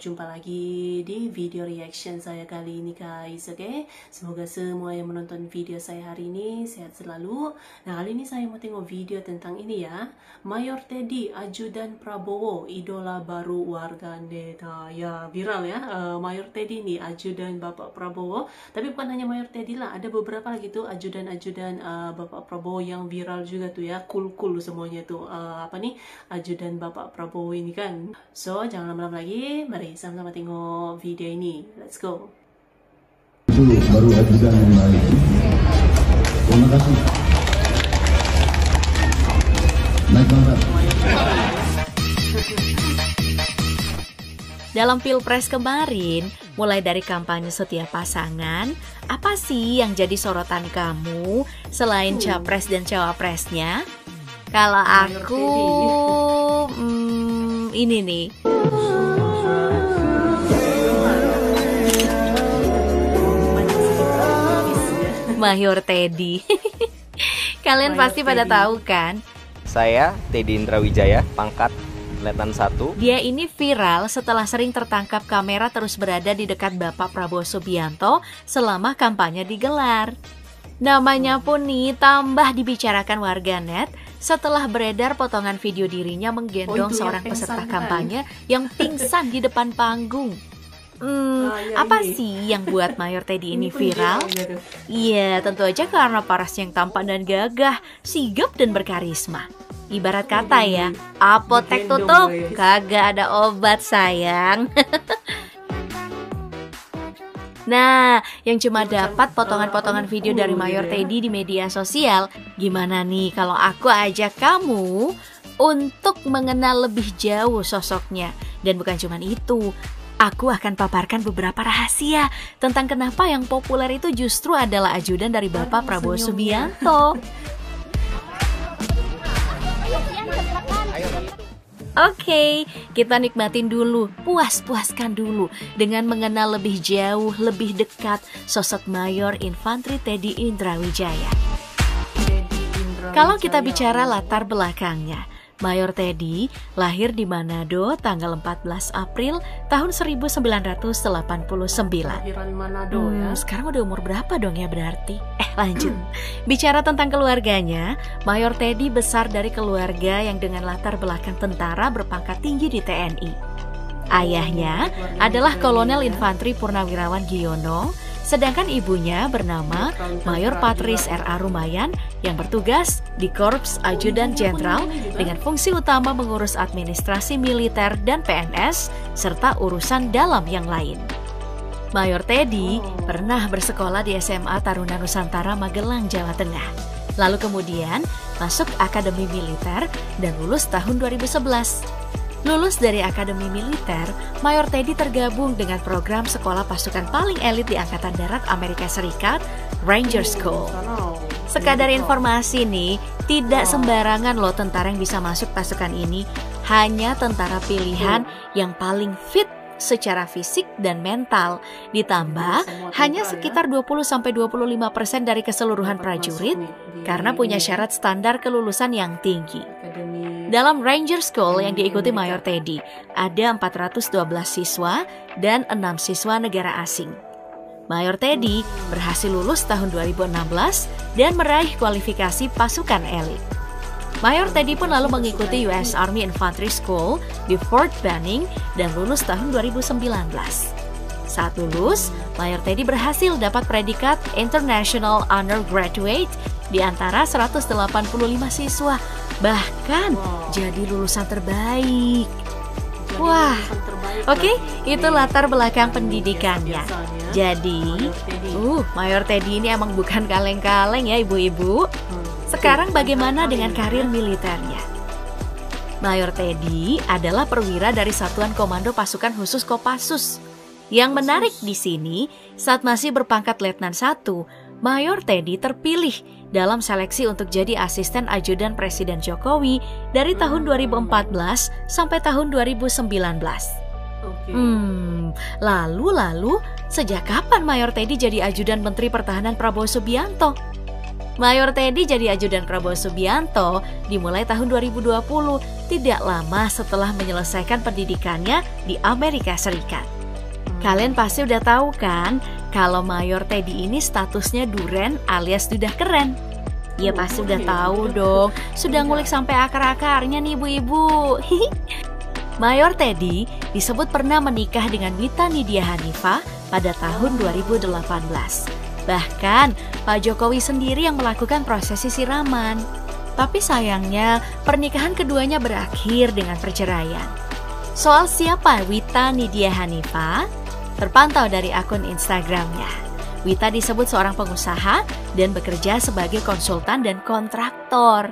berjumpa lagi di video reaction saya kali ini guys, oke? Semoga semua yang menonton video saya hari ini sehat selalu. Nah, kali ini saya mau tengok video tentang ini ya, Mayor Teddy, ajudan Prabowo, idola baru warganet. Ya, viral ya, Mayor Teddy nih, ajudan Bapak Prabowo. Tapi bukan hanya Mayor Teddy lah, ada beberapa lagi tuh ajudan-ajudan Bapak Prabowo yang viral juga tuh ya, cool-cool semuanya tuh. Ajudan Bapak Prabowo ini kan. So, jangan lama-lama lagi, mari sama-sama tengok video ini. Let's go. Itu baru ajudan yang baik. Terima kasih. Naik banget. Dalam Pilpres kemarin, mulai dari kampanye setiap pasangan, apa sih yang jadi sorotan kamu selain capres dan cawapresnya? Kalau aku, ini nih. Mayor Teddy. Kalian pasti pada tahu kan? Saya Teddy Indrawijaya, pangkat Letnan 1. Dia ini viral setelah sering tertangkap kamera terus berada di dekat Bapak Prabowo Subianto selama kampanye digelar. Namanya pun nih tambah dibicarakan warganet setelah beredar potongan video dirinya menggendong seorang peserta kampanye yang pingsan di depan panggung. Apa sih yang buat Mayor Teddy ini viral? Iya, tentu aja karena parasnya yang tampan dan gagah, sigap dan berkarisma. Ibarat kata ya, apotek tutup, kagak ada obat sayang. Nah, yang cuma dapat potongan-potongan video dari Mayor Teddy di media sosial, gimana nih kalau aku ajak kamu untuk mengenal lebih jauh sosoknya? Dan bukan cuma itu, aku akan paparkan beberapa rahasia tentang kenapa yang populer itu justru adalah ajudan dari Bapak Prabowo Subianto. Oke, kita nikmatin dulu, puas-puaskan dulu dengan mengenal lebih jauh, lebih dekat sosok Mayor Infantri Teddy Indrawijaya. Kalau kita bicara latar belakangnya, Mayor Teddy lahir di Manado tanggal 14 April tahun 1989. Sekarang udah umur berapa dong ya berarti? Lanjut. Bicara tentang keluarganya, Mayor Teddy besar dari keluarga yang dengan latar belakang tentara berpangkat tinggi di TNI. Ayahnya adalah Kolonel Infantri Purnawirawan Giono, sedangkan ibunya bernama Mayor Patris R.A. Rumayan yang bertugas di Korps Ajudan Jenderal dengan fungsi utama mengurus administrasi militer dan PNS serta urusan dalam yang lain. Mayor Teddy pernah bersekolah di SMA Taruna Nusantara Magelang, Jawa Tengah. Lalu kemudian masuk Akademi Militer dan lulus tahun 2011. Lulus dari Akademi Militer, Mayor Teddy tergabung dengan program sekolah pasukan paling elit di Angkatan Darat Amerika Serikat, Ranger School. Sekadar informasi nih, tidak sembarangan loh tentara yang bisa masuk pasukan ini. Hanya tentara pilihan yang paling fit secara fisik dan mental. Ditambah hanya sekitar 20-25% dari keseluruhan prajurit karena punya syarat standar kelulusan yang tinggi. Dalam Ranger School yang diikuti Mayor Teddy, ada 412 siswa dan 6 siswa negara asing. Mayor Teddy berhasil lulus tahun 2016 dan meraih kualifikasi pasukan elit. Mayor Teddy pun lalu mengikuti US Army Infantry School di Fort Benning dan lulus tahun 2019. Saat lulus, Mayor Teddy berhasil dapat predikat International Honor Graduate di antara 185 siswa. Bahkan jadi lulusan terbaik. Wah, oke, itu latar belakang pendidikannya. Jadi, Mayor Teddy ini emang bukan kaleng-kaleng ya ibu-ibu. Sekarang bagaimana dengan karir militernya? Mayor Teddy adalah perwira dari Satuan Komando Pasukan Khusus Kopassus. Yang menarik di sini, saat masih berpangkat Letnan 1, Mayor Teddy terpilih dalam seleksi untuk jadi asisten ajudan Presiden Jokowi dari tahun 2014 sampai tahun 2019. Lalu, sejak kapan Mayor Teddy jadi ajudan Menteri Pertahanan Prabowo Subianto? Mayor Teddy jadi ajudan Prabowo Subianto dimulai tahun 2020, tidak lama setelah menyelesaikan pendidikannya di Amerika Serikat. Kalian pasti udah tahu kan, kalau Mayor Teddy ini statusnya duren alias dudah keren. Ya pasti udah tahu dong, sudah ngulik sampai akar-akarnya nih ibu-ibu. Mayor Teddy disebut pernah menikah dengan Wita Nidia Hanifah pada tahun 2018. Bahkan Pak Jokowi sendiri yang melakukan prosesi siraman. Tapi sayangnya pernikahan keduanya berakhir dengan perceraian. Soal siapa Wita Nidia Hanifah? Terpantau dari akun Instagramnya. Wita disebut seorang pengusaha dan bekerja sebagai konsultan dan kontraktor.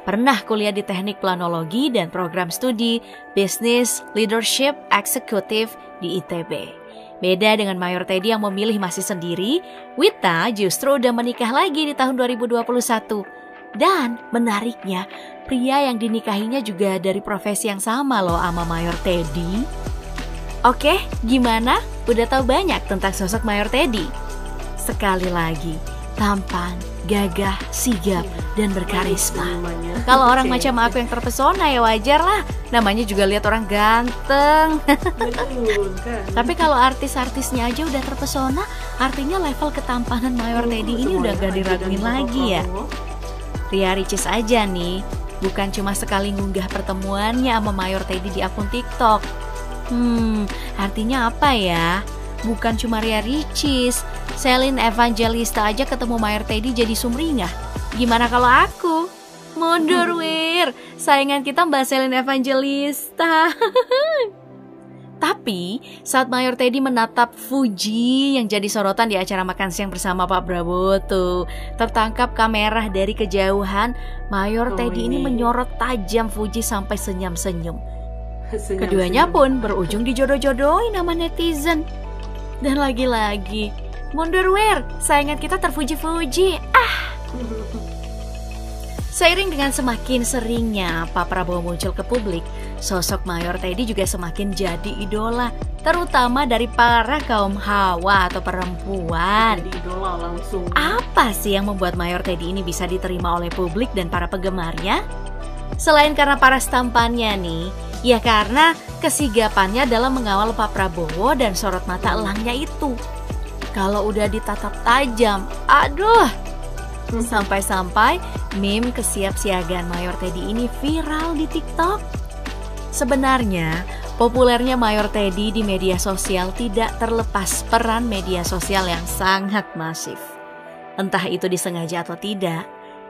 Pernah kuliah di teknik planologi dan program studi Business Leadership Executive di ITB. Beda dengan Mayor Teddy yang memilih masih sendiri, Wita justru udah menikah lagi di tahun 2021. Dan menariknya, pria yang dinikahinya juga dari profesi yang sama loh sama Mayor Teddy. Oke, gimana? Udah tahu banyak tentang sosok Mayor Teddy? Sekali lagi, tampan, gagah, sigap, dan berkarisma. Kalau orang macam aku yang terpesona ya wajar lah. Namanya juga lihat orang ganteng. Betul kan? Tapi kalau artis-artisnya aja udah terpesona, artinya level ketampanan Mayor Teddy ini udah gak diraguin lagi ya. Ria Ricis aja nih, bukan cuma sekali ngunggah pertemuannya sama Mayor Teddy di akun TikTok. Artinya apa ya? Bukan cuma Ria Ricis, Celine Evangelista aja ketemu Mayor Teddy jadi sumringah. Gimana kalau aku? Mundur wir, saingan kita Mbak Celine Evangelista. Tapi saat Mayor Teddy menatap Fuji yang jadi sorotan di acara makan siang bersama Pak Prabowo tuh, tertangkap kamera dari kejauhan, Mayor Teddy ini menyorot tajam Fuji sampai senyum-senyum. Keduanya pun berujung dijodoh-jodohin sama netizen. Dan lagi-lagi, mundur wir, saingan kita terfuji-fuji. Seiring dengan semakin seringnya Pak Prabowo muncul ke publik, sosok Mayor Teddy juga semakin jadi idola, terutama dari para kaum hawa atau perempuan. Jadi idola langsung. Apa sih yang membuat Mayor Teddy ini bisa diterima oleh publik dan para penggemarnya? Selain karena paras tampannya nih, ya karena kesigapannya dalam mengawal Pak Prabowo dan sorot mata elangnya itu. Kalau udah ditatap tajam, aduh. Sampai-sampai meme kesiapsiagaan Mayor Teddy ini viral di TikTok. Sebenarnya, populernya Mayor Teddy di media sosial tidak terlepas peran media sosial yang sangat masif. Entah itu disengaja atau tidak,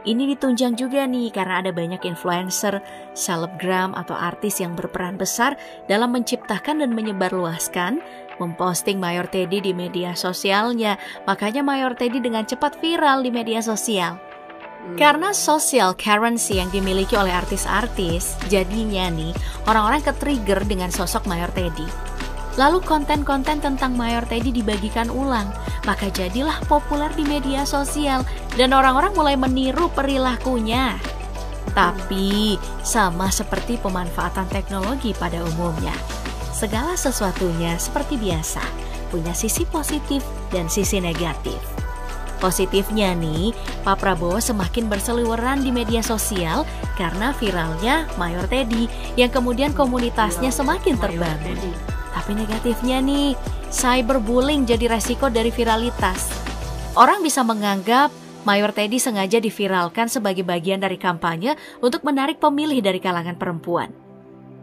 ini ditunjang juga nih karena ada banyak influencer, selebgram atau artis yang berperan besar dalam menciptakan dan menyebarluaskan, memposting Mayor Teddy di media sosialnya. Makanya Mayor Teddy dengan cepat viral di media sosial. Karena social currency yang dimiliki oleh artis-artis, jadinya nih orang-orang ke-trigger dengan sosok Mayor Teddy. Lalu konten-konten tentang Mayor Teddy dibagikan ulang, maka jadilah populer di media sosial dan orang-orang mulai meniru perilakunya. Tapi sama seperti pemanfaatan teknologi pada umumnya, segala sesuatunya seperti biasa punya sisi positif dan sisi negatif. Positifnya nih, Pak Prabowo semakin berseliweran di media sosial karena viralnya Mayor Teddy yang kemudian komunitasnya semakin terbangun. Tapi negatifnya nih, cyberbullying jadi resiko dari viralitas. Orang bisa menganggap Mayor Teddy sengaja diviralkan sebagai bagian dari kampanye untuk menarik pemilih dari kalangan perempuan.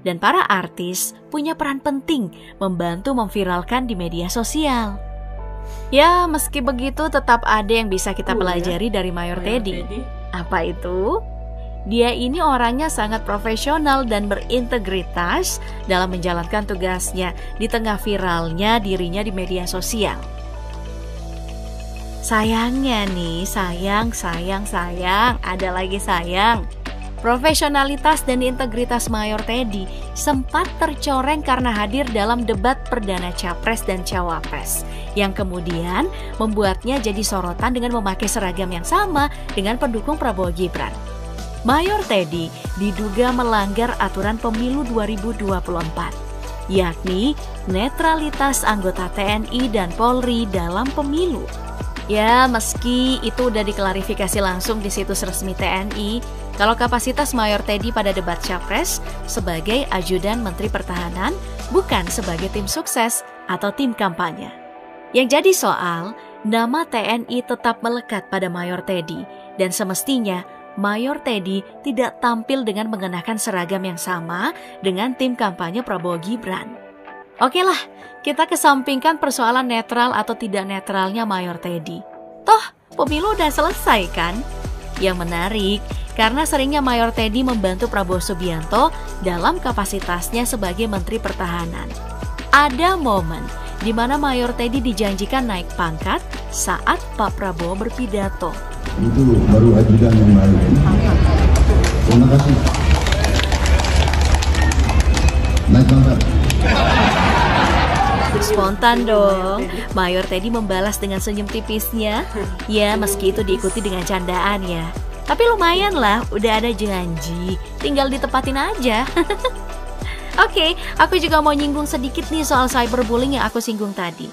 Dan para artis punya peran penting membantu memviralkan di media sosial. Ya, meski begitu tetap ada yang bisa kita pelajari dari Mayor Teddy. Apa itu? Dia ini orangnya sangat profesional dan berintegritas dalam menjalankan tugasnya di tengah viralnya dirinya di media sosial. Sayangnya nih, sayang, ada lagi sayang. Profesionalitas dan integritas Mayor Teddy sempat tercoreng karena hadir dalam debat perdana Capres dan Cawapres, yang kemudian membuatnya jadi sorotan dengan memakai seragam yang sama dengan pendukung Prabowo Gibran. Mayor Teddy diduga melanggar aturan pemilu 2024, yakni netralitas anggota TNI dan Polri dalam pemilu. Ya, meski itu udah diklarifikasi langsung di situs resmi TNI, kalau kapasitas Mayor Teddy pada debat Capres sebagai ajudan Menteri Pertahanan, bukan sebagai tim sukses atau tim kampanye. Yang jadi soal, nama TNI tetap melekat pada Mayor Teddy, dan semestinya Mayor Teddy tidak tampil dengan mengenakan seragam yang sama dengan tim kampanye Prabowo Gibran. Oke lah, kita kesampingkan persoalan netral atau tidak netralnya Mayor Teddy. Toh, pemilu udah selesai kan? Yang menarik, karena seringnya Mayor Teddy membantu Prabowo Subianto dalam kapasitasnya sebagai Menteri Pertahanan. Ada momen di mana Mayor Teddy dijanjikan naik pangkat saat Pak Prabowo berpidato. Itu baru ajudan yang baru. Terima kasih. Naik pangkat. Spontan dong, Mayor Teddy membalas dengan senyum tipisnya. Ya, meski itu diikuti dengan candaan ya. Tapi lumayan lah, udah ada janji, tinggal ditepatin aja. Oke, aku juga mau nyinggung sedikit nih soal cyberbullying yang aku singgung tadi.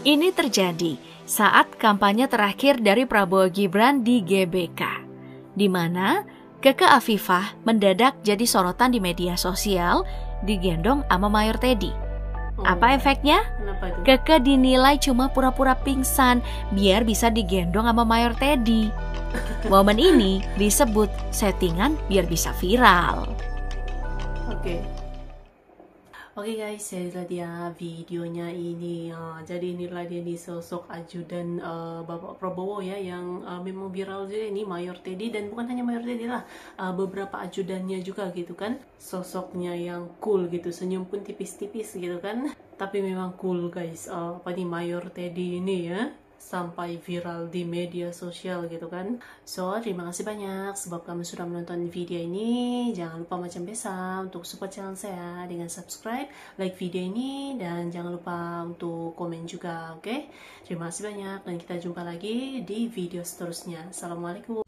Ini terjadi saat kampanye terakhir dari Prabowo Gibran di GBK, di mana Keke Afifah mendadak jadi sorotan di media sosial digendong sama Mayor Teddy. Apa efeknya? Kenapa itu? Keke dinilai cuma pura-pura pingsan biar bisa digendong sama Mayor Teddy. Momen ini disebut settingan biar bisa viral. Oke guys, inilah dia videonya ini. Jadi inilah dia nih sosok ajudan Bapak Prabowo ya, yang memang viral juga ini, Mayor Teddy. Dan bukan hanya Mayor Teddy lah, beberapa ajudannya juga gitu kan. Sosoknya yang cool gitu, senyum pun tipis-tipis gitu kan. Tapi memang cool guys, apa nih Mayor Teddy ini ya, sampai viral di media sosial gitu kan. So, terima kasih banyak sebab kamu sudah menonton video ini. Jangan lupa macam biasa untuk support channel saya dengan subscribe, like video ini, dan jangan lupa untuk komen juga, oke? Terima kasih banyak dan kita jumpa lagi di video seterusnya. Assalamualaikum.